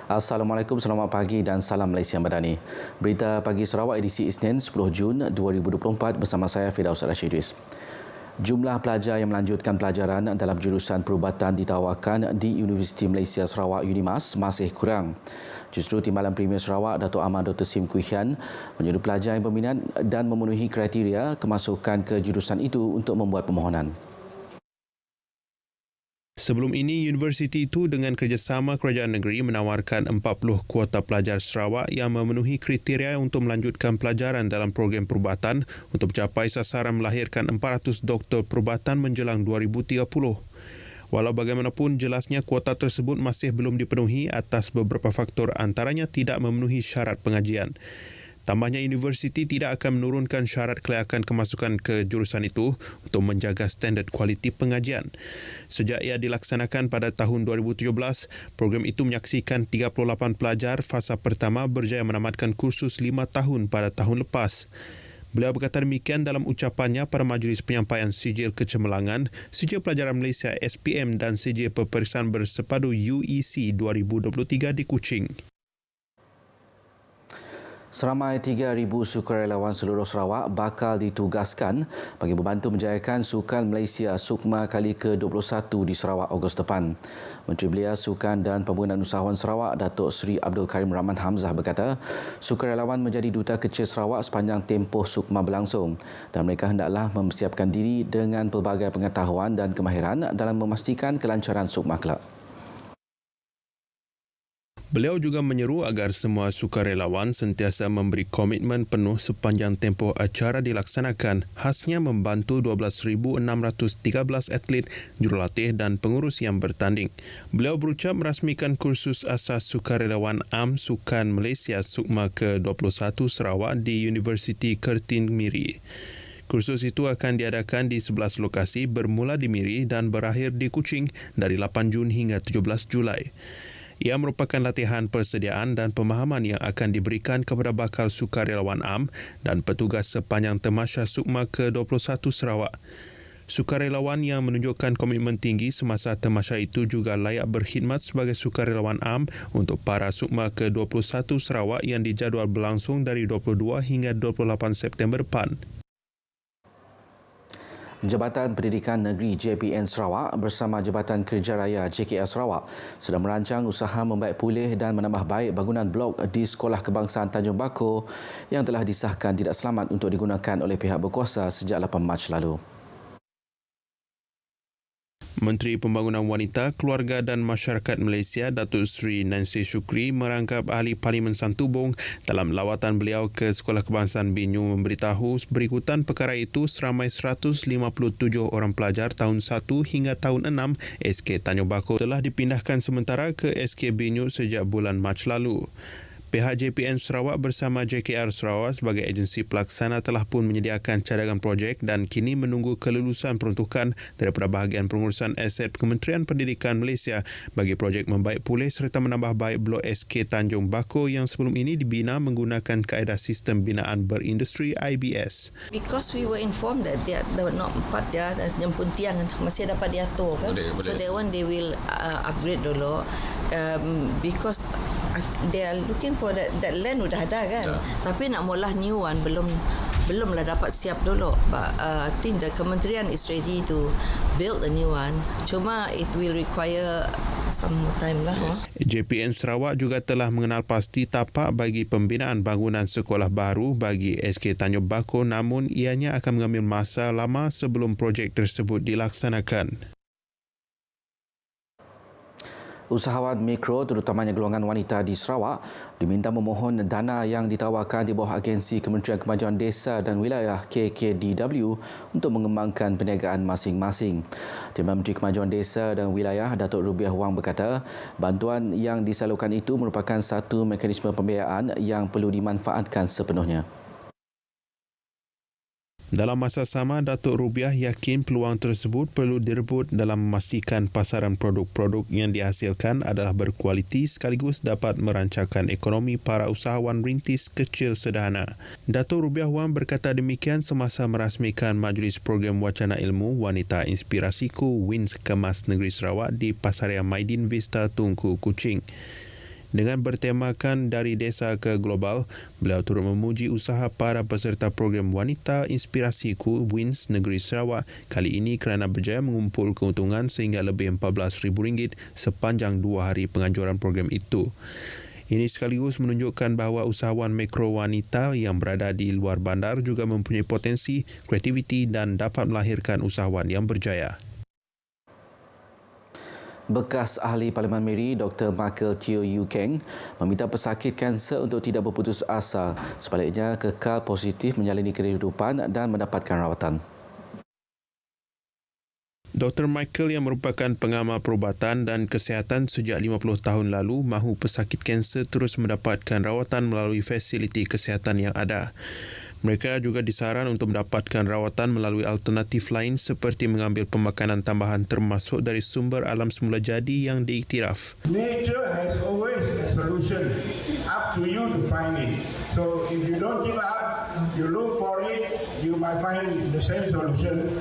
Assalamualaikum, selamat pagi dan salam Malaysia Madani. Berita Pagi Sarawak edisi Isnin 10 Jun 2024 bersama saya Firdaus Rashidis. Jumlah pelajar yang melanjutkan pelajaran dalam jurusan perubatan ditawarkan di Universiti Malaysia Sarawak UNIMAS masih kurang. Justru Timbalan Premier Sarawak Datuk Ahmad Dr. Sim Kui Hian menyuruh pelajar yang berminat dan memenuhi kriteria kemasukan ke jurusan itu untuk membuat permohonan. Sebelum ini, universiti itu dengan kerjasama kerajaan negeri menawarkan 40 kuota pelajar Sarawak yang memenuhi kriteria untuk melanjutkan pelajaran dalam program perubatan untuk mencapai sasaran melahirkan 400 doktor perubatan menjelang 2030. Walau bagaimanapun, jelasnya kuota tersebut masih belum dipenuhi atas beberapa faktor, antaranya tidak memenuhi syarat pengajian. Tambahnya, universiti tidak akan menurunkan syarat kelayakan kemasukan ke jurusan itu untuk menjaga standard kualiti pengajian. Sejak ia dilaksanakan pada tahun 2017, program itu menyaksikan 38 pelajar fasa pertama berjaya menamatkan kursus 5 tahun pada tahun lepas. Beliau berkata demikian dalam ucapannya pada majlis penyampaian sijil kecemerlangan, sijil pelajaran Malaysia SPM dan sijil peperiksaan bersepadu UEC 2023 di Kuching. Seramai 3,000 sukarelawan seluruh Sarawak bakal ditugaskan bagi membantu menjayakan Sukan Malaysia SUKMA kali ke-21 di Sarawak Ogos depan. Menteri Belia, Sukan dan Pembangunan Usahawan Sarawak Datuk Seri Abdul Karim Rahman Hamzah berkata, sukarelawan menjadi duta kecil Sarawak sepanjang tempoh SUKMA berlangsung dan mereka hendaklah mempersiapkan diri dengan pelbagai pengetahuan dan kemahiran dalam memastikan kelancaran SUKMA kelak. Beliau juga menyeru agar semua sukarelawan sentiasa memberi komitmen penuh sepanjang tempoh acara dilaksanakan, khasnya membantu 12,613 atlet, jurulatih dan pengurus yang bertanding. Beliau berucap merasmikan kursus asas sukarelawan AM Sukan Malaysia SUKMA ke-21 Sarawak di Universiti Kertin Miri. Kursus itu akan diadakan di 11 lokasi bermula di Miri dan berakhir di Kuching dari 8 Jun hingga 17 Julai. Ia merupakan latihan persediaan dan pemahaman yang akan diberikan kepada bakal sukarelawan AM dan petugas sepanjang temasya SUKMA ke-21 Sarawak. Sukarelawan yang menunjukkan komitmen tinggi semasa temasya itu juga layak berkhidmat sebagai sukarelawan AM untuk para SUKMA ke-21 Sarawak yang dijadual berlangsung dari 22 hingga 28 September depan. Jabatan Pendidikan Negeri JPN Sarawak bersama Jabatan Kerja Raya JKR Sarawak sedang merancang usaha membaik pulih dan menambah baik bangunan blok di Sekolah Kebangsaan Tanjung Bako yang telah disahkan tidak selamat untuk digunakan oleh pihak berkuasa sejak 8 Mac lalu. Menteri Pembangunan Wanita, Keluarga dan Masyarakat Malaysia Datuk Seri Nancy Shukri merangkap Ahli Parlimen Santubong dalam lawatan beliau ke Sekolah Kebangsaan Binyu memberitahu berikutan perkara itu seramai 157 orang pelajar tahun 1 hingga tahun 6 SK Tanjung Bako telah dipindahkan sementara ke SK Binyu sejak bulan Mac lalu. Pihak JPN Sarawak bersama JKR Sarawak sebagai agensi pelaksana telah pun menyediakan cadangan projek dan kini menunggu kelulusan peruntukan daripada bahagian pengurusan aset Kementerian Pendidikan Malaysia bagi projek membaik pulih serta menambah baik blok SK Tanjung Bako yang sebelum ini dibina menggunakan kaedah sistem binaan berindustri IBS. Because we were informed that they were not part dia nyempun tiang masih dapat diatur kan. So that one they will upgrade dulu because they are looking for that land sudah ada kan. Tapi nak mula new one belumlah dapat siap dulu. But I think the kementerian is ready to build a new one. Cuma it will require some more time lah. JPN Sarawak juga telah mengenal pasti tapak bagi pembinaan bangunan sekolah baru bagi SK Tanjung Bako, namun ianya akan mengambil masa lama sebelum projek tersebut dilaksanakan. Usahawan mikro terutamanya golongan wanita di Sarawak diminta memohon dana yang ditawarkan di bawah agensi Kementerian Kemajuan Desa dan Wilayah KKDW untuk mengembangkan perniagaan masing-masing. Timbalan Menteri Kemajuan Desa dan Wilayah Datuk Rubiah Wang berkata, bantuan yang disalurkan itu merupakan satu mekanisme pembiayaan yang perlu dimanfaatkan sepenuhnya. Dalam masa sama, Datuk Rubiah yakin peluang tersebut perlu direbut dalam memastikan pasaran produk-produk yang dihasilkan adalah berkualiti sekaligus dapat merancangkan ekonomi para usahawan rintis kecil sederhana. Datuk Rubiah Wan berkata demikian semasa merasmikan Majlis Program Wacana Ilmu Wanita Inspirasiku WINS Kemas Negeri Sarawak di Pasaria Maidin Vista, Tunku, Kuching. Dengan bertemakan dari desa ke global, beliau turut memuji usaha para peserta program Wanita Inspirasiku WINS Negeri Sarawak kali ini kerana berjaya mengumpul keuntungan sehingga lebih RM14,000 sepanjang 2 hari penganjuran program itu. Ini sekaligus menunjukkan bahawa usahawan mikro wanita yang berada di luar bandar juga mempunyai potensi, kreativiti dan dapat melahirkan usahawan yang berjaya. Bekas ahli Parlimen Miri Dr. Michael Teo Yew Keng meminta pesakit kanser untuk tidak berputus asa, sebaliknya kekal positif menjalani kehidupan dan mendapatkan rawatan. Dr. Michael yang merupakan pengamal perubatan dan kesihatan sejak 50 tahun lalu mahu pesakit kanser terus mendapatkan rawatan melalui fasiliti kesihatan yang ada. Mereka juga disaran untuk mendapatkan rawatan melalui alternatif lain seperti mengambil pemakanan tambahan termasuk dari sumber alam semula jadi yang diiktiraf. Nature has always a solution. Up to you to find it. So if you don't give up, you look for it, you might find the same solution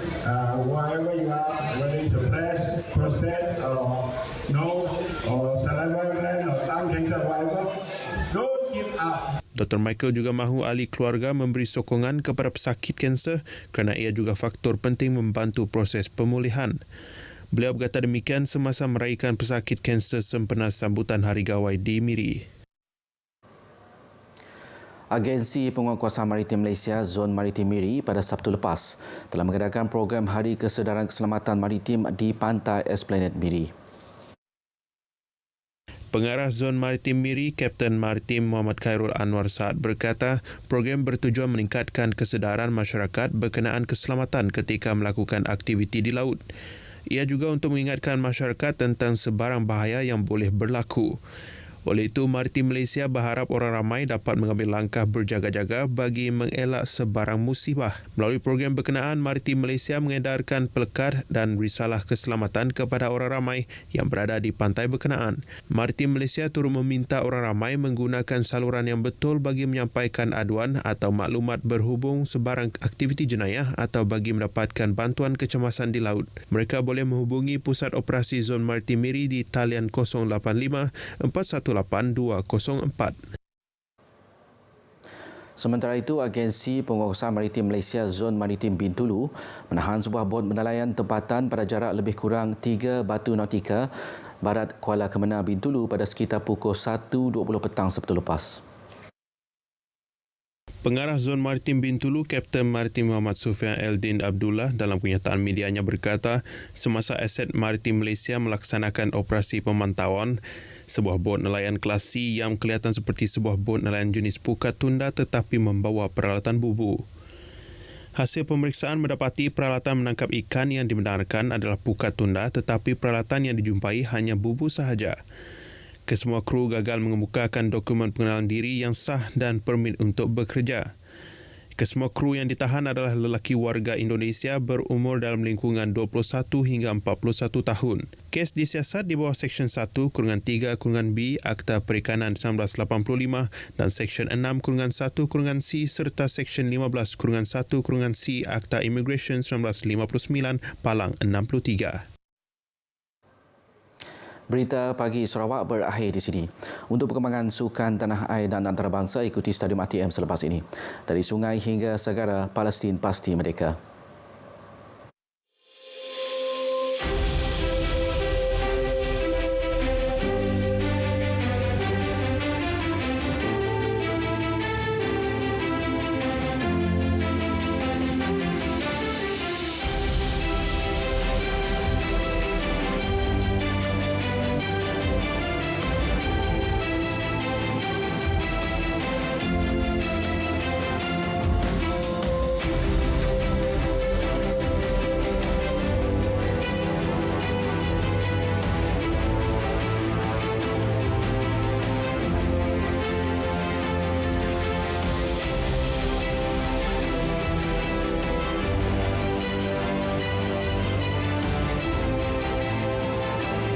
wherever you are, whether it's a breast, prostate, or nose, or saliva gland, or tongue cancer, whatever. Don't give up. Dr. Michael juga mahu ahli keluarga memberi sokongan kepada pesakit kanser kerana ia juga faktor penting membantu proses pemulihan. Beliau berkata demikian semasa meraihkan pesakit kanser sempena sambutan Hari Gawai di Miri. Agensi Penguatkuasaan Maritim Malaysia Zon Maritim Miri pada Sabtu lepas telah mengadakan program Hari Kesedaran Keselamatan Maritim di Pantai Esplanade Miri. Pengarah Zon Maritim Miri, Kapten Maritim Muhammad Khairul Anwar Saad berkata, program bertujuan meningkatkan kesedaran masyarakat berkenaan keselamatan ketika melakukan aktiviti di laut. Ia juga untuk mengingatkan masyarakat tentang sebarang bahaya yang boleh berlaku. Oleh itu, Maritim Malaysia berharap orang ramai dapat mengambil langkah berjaga-jaga bagi mengelak sebarang musibah. Melalui program berkenaan, Maritim Malaysia mengedarkan pelekat dan risalah keselamatan kepada orang ramai yang berada di pantai berkenaan. Maritim Malaysia turut meminta orang ramai menggunakan saluran yang betul bagi menyampaikan aduan atau maklumat berhubung sebarang aktiviti jenayah atau bagi mendapatkan bantuan kecemasan di laut. Mereka boleh menghubungi Pusat Operasi Zon Maritim Miri di talian 085 418 204. Sementara itu, Agensi Penguatkuasaan Maritim Malaysia Zon Maritim Bintulu menahan sebuah bot nelayan tempatan pada jarak lebih kurang 3 batu nautika barat Kuala Kemenang Bintulu pada sekitar pukul 1.20 petang Sabtu lepas. Pengarah Zon Maritim Bintulu, Kapten Maritim Muhammad Sufian Eldin Abdullah dalam kenyataan medianya berkata, semasa aset Maritim Malaysia melaksanakan operasi pemantauan, sebuah bot nelayan kelas C yang kelihatan seperti sebuah bot nelayan jenis pukat tunda tetapi membawa peralatan bubu. Hasil pemeriksaan mendapati peralatan menangkap ikan yang dibenarkan adalah pukat tunda tetapi peralatan yang dijumpai hanya bubu sahaja. Kesemua kru gagal mengemukakan dokumen pengenalan diri yang sah dan permit untuk bekerja. Kesemua kru yang ditahan adalah lelaki warga Indonesia berumur dalam lingkungan 21 hingga 41 tahun. Kes disiasat di bawah Seksyen 1-3-B Akta Perikanan 1985 dan Seksyen 6-1-C serta Seksyen 15-1-C Akta Immigration 1959 Palang 63. Berita Pagi Sarawak berakhir di sini. Untuk perkembangan sukan tanah air dan antarabangsa, ikuti Stadium ATM selepas ini. Dari sungai hingga segara, Palestin pasti merdeka.